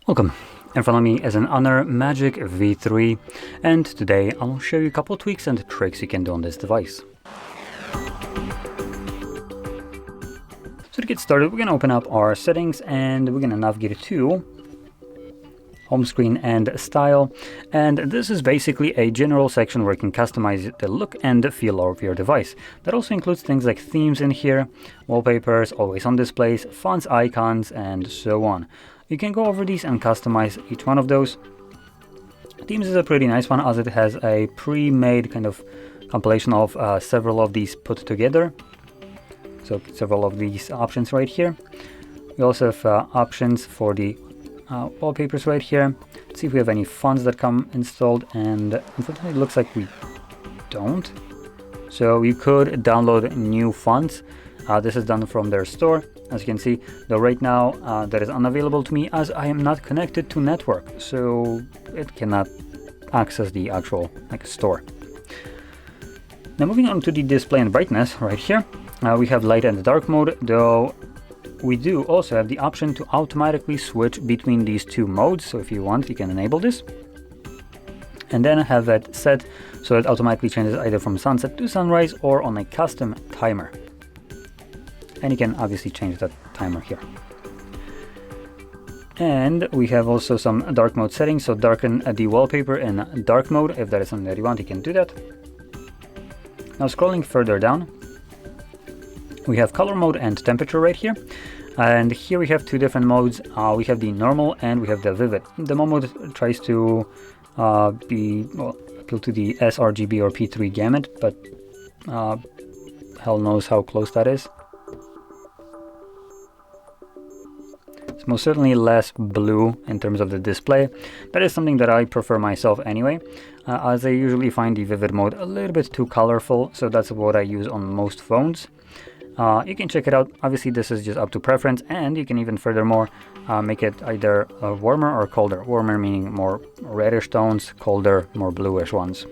Welcome. In front of me is an Honor Magic V3, and today I'll show you a couple tweaks and tricks you can do on this device. So to get started, we're going to open up our settings and we're going to navigate to home screen and style, and this is basically a general section where you can customize the look and feel of your device. That also includes things like themes in here, wallpapers, always on displays, fonts, icons, and so on. You can go over these and customize each one of those. Themes is a pretty nice one as it has a pre-made kind of compilation of several of these put together. So several of these options right here. We also have options for the wallpapers right here. Let's see if we have any fonts that come installed, and unfortunately it looks like we don't. So you could download new fonts. This is done from their store, as you can see, though right now that is unavailable to me as I am not connected to network, so it cannot access the actual store. Now moving on to the display and brightness right here, we have light and dark mode, though we do also have the option to automatically switch between these two modes. So if you want, you can enable this and then have that set so it automatically changes either from sunset to sunrise or on a custom timer. And you can obviously change that timer here. And we have also some dark mode settings, so darken the wallpaper in dark mode. If that is something that you want, you can do that. Now scrolling further down, we have color mode and temperature right here. And here we have two different modes. We have the normal and we have the vivid. The normal mode tries to appeal to the sRGB or P3 gamut, but hell knows how close that is. It's most certainly less blue in terms of the display. That is something that I prefer myself anyway, as I usually find the vivid mode a little bit too colorful, so that's what I use on most phones. You can check it out. Obviously this is just up to preference, and you can even furthermore make it either warmer or colder. Warmer meaning more reddish tones, colder, more bluish ones.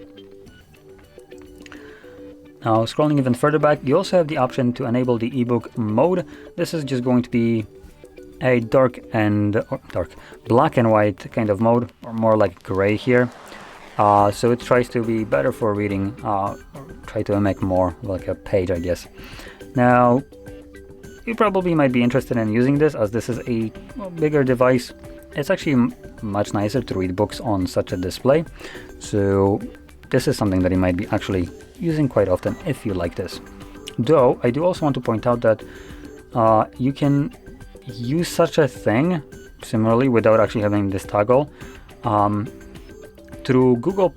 Now scrolling even further back, you also have the option to enable the ebook mode. This is just going to be a black and white kind of mode, or more like gray here. So it tries to be better for reading, try to make more like a page, I guess. Now, you probably might be interested in using this as this is a bigger device. It's actually much nicer to read books on such a display. So this is something that you might be actually using quite often if you like this. Though, I do also want to point out that you can use such a thing similarly without actually having this toggle through Google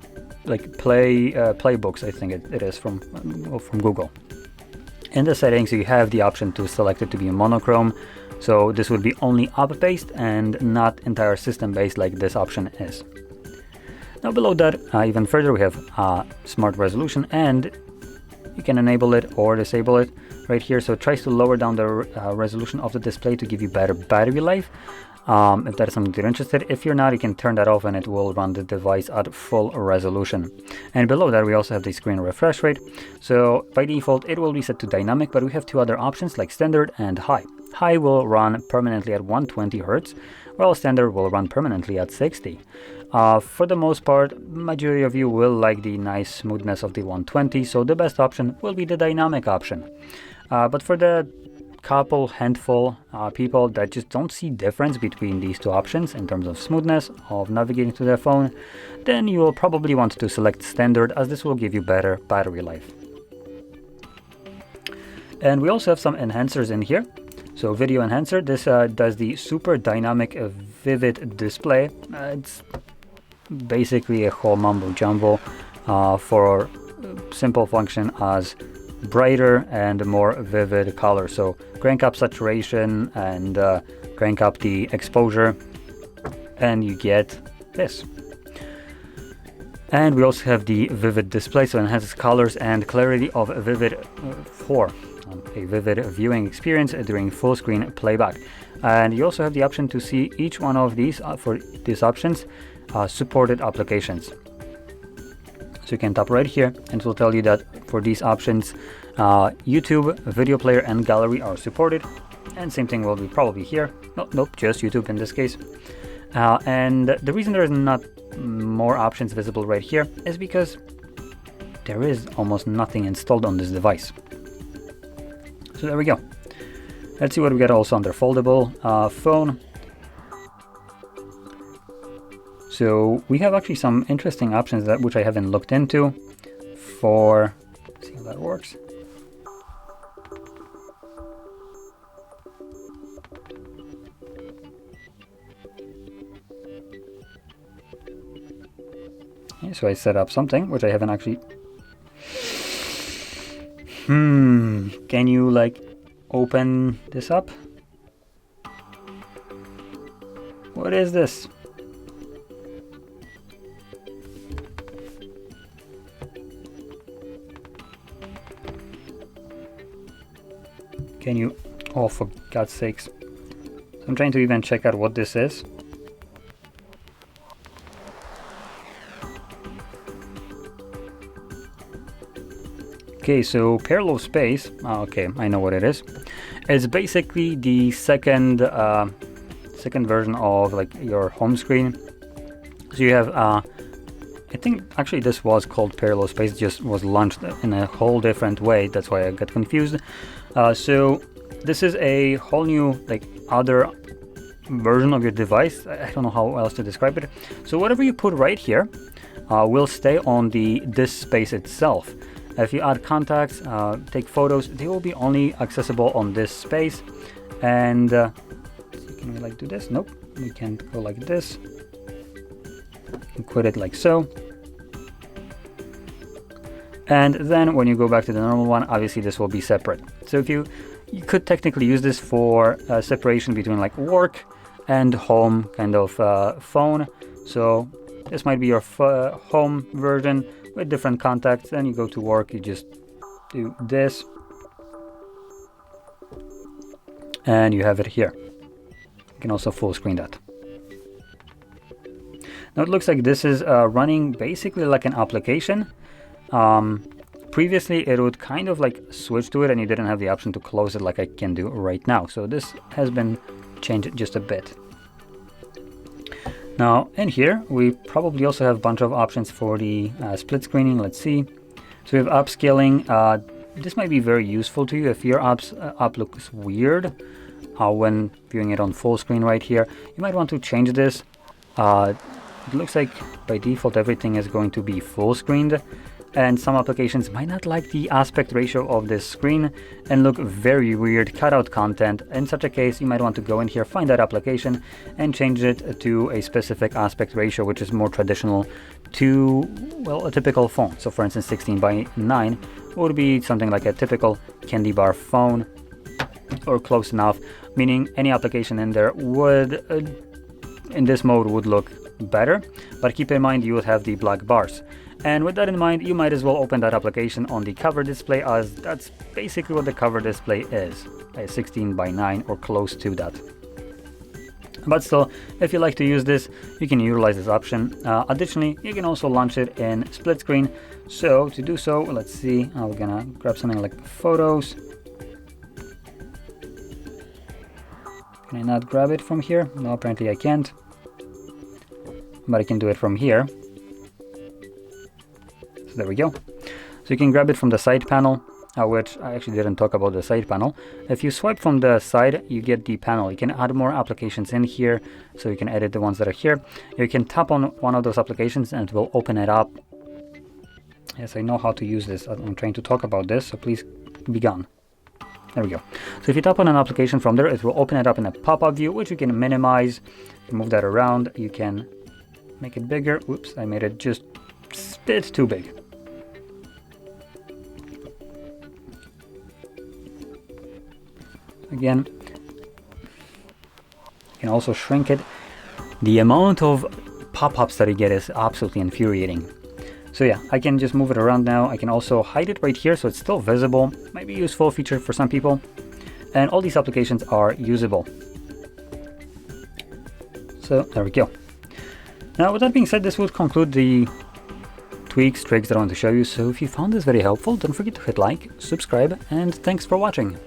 Play Books. I think it is from Google. In the settings you have the option to select it to be monochrome, so this would be only app based and not entire system based like this option is. Now below that, even further, we have smart resolution, and you can enable it or disable it right here. So it tries to lower down the resolution of the display to give you better battery life. If that is something you're interested in. If you're not, you can turn that off and it will run the device at full resolution. And below that, we also have the screen refresh rate. So by default, it will be set to dynamic, but we have two other options like standard and high. High will run permanently at 120 Hz, while standard will run permanently at 60. For the most part, majority of you will like the nice smoothness of the 120, so the best option will be the dynamic option. But for the handful people that just don't see difference between these two options in terms of smoothness of navigating to their phone, then you will probably want to select standard, as this will give you better battery life. And we also have some enhancers in here. So video enhancer, this does the super dynamic vivid display. It's basically a whole mumbo jumbo for simple function as brighter and more vivid color. So crank up saturation and crank up the exposure, and you get this. And we also have the vivid display, so it enhances colors and clarity of vivid for a vivid viewing experience during full screen playback. And you also have the option to see each one of these for these options supported applications. So you can tap right here and it will tell you that for these options, YouTube, video player and gallery are supported. And same thing will be probably here. Nope, just YouTube in this case. And the reason there is not more options visible right here is because there is almost nothing installed on this device. So there we go. Let's see what we got also under foldable phone. So we have actually some interesting options which I haven't looked into for, let's see how that works. Okay, so I set up something which I haven't actually. Can you like open this up? What is this? Can you? Oh, for God's sakes. I'm trying to even check out what this is. Okay, so parallel space. Okay, I know what it is. It's basically the second version of like your home screen. So you have, I think actually this was called parallel space, just was launched in a whole different way. That's why I got confused. So this is a whole new like other version of your device. I don't know how else to describe it. So whatever you put right here will stay on this space itself. If you add contacts, take photos, they will be only accessible on this space. And can we like do this? Nope, we can go like this and quit it like so. And then when you go back to the normal one, obviously this will be separate. So if you could technically use this for separation between like work and home kind of phone. So this might be your home version with different contacts. Then you go to work, you just do this and you have it here. You can also full screen that. Now it looks like this is running basically like an application. Previously it would kind of like switch to it and you didn't have the option to close it like I can do right now. So this has been changed just a bit. Now in here we probably also have a bunch of options for the split screening. Let's see. So we have upscaling. This might be very useful to you if your app looks weird when viewing it on full screen right here. You might want to change this. It looks like by default everything is going to be full screened, and some applications might not like the aspect ratio of this screen and look very weird, cut out content. In such a case, you might want to go in here, find that application and change it to a specific aspect ratio, which is more traditional to, well, a typical phone. So for instance, 16:9 would be something like a typical candy bar phone or close enough, meaning any application in there would, in this mode, would look better. But keep in mind, you would have the black bars. And with that in mind, you might as well open that application on the cover display, as that's basically what the cover display is, a 16:9 or close to that. But still, if you like to use this, you can utilize this option. Additionally, you can also launch it in split screen. So to do so, let's see, we're gonna grab something like photos. Can I not grab it from here? No, apparently I can't. But I can do it from here. So there we go. So you can grab it from the side panel, which I actually didn't talk about the side panel. If you swipe from the side, you get the panel. You can add more applications in here, so you can edit the ones that are here. You can tap on one of those applications and it will open it up. Yes, I know how to use this. I'm trying to talk about this, so please be gone. There we go. So if you tap on an application from there, it will open it up in a pop-up view, which you can minimize, move that around. You can make it bigger. Oops, I made it just a bit too big. Again, you can also shrink it. The amount of pop-ups that you get is absolutely infuriating. So yeah, I can just move it around now. I can also hide it right here so it's still visible. Might be a useful feature for some people. And all these applications are usable. So there we go. Now with that being said, this would conclude the tweaks, tricks that I want to show you. So if you found this very helpful, don't forget to hit like, subscribe, and thanks for watching.